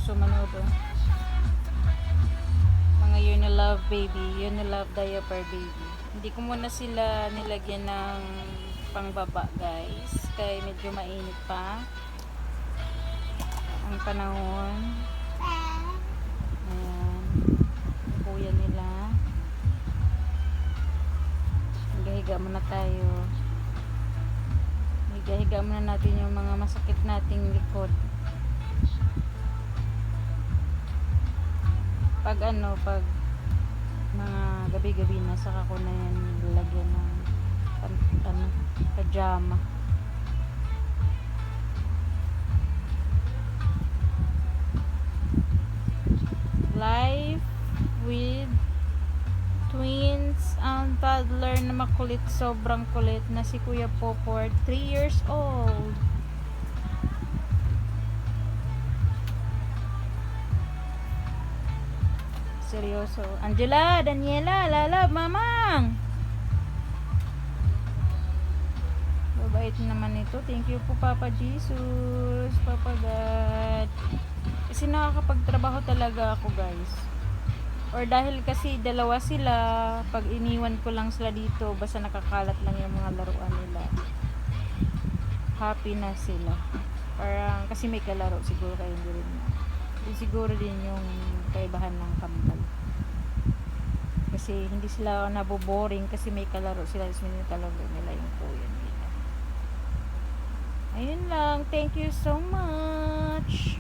seryoso manood oh. Mga Unilove baby, Unilove diaper baby. Hindi ko muna sila nilagyan ng pangbaba guys, kaya medyo mainit pa ang panahon. Ayan, kuya nila. Higa-higa muna tayo. Higa-higa muna natin yung mga masakit nating likod. Pag mga gabi-gabi na, saka ko na yan lalagyan ng pajama. Life with twins ang toddler na makulit, sobrang kulit na si Kuya Popor, 3 years old. Seryoso. Angela, Daniela, Lala, Mamang. Babait naman ito. Thank you po Papa Jesus, Papa God. Kasi nakakapagtrabaho talaga ako guys. Or dahil kasi dalawa sila, pag iniwan ko lang sila dito, basta nakakalat lang yung mga laruan nila, happy na sila. Parang kasi may kalaro siguro, kayo hindi rin. Siguro din yung kaibahan ng kambal. Kasi hindi sila naboboring kasi may kalaro sila, tapos talaga nila yung kuya nila. Ayun lang, thank you so much.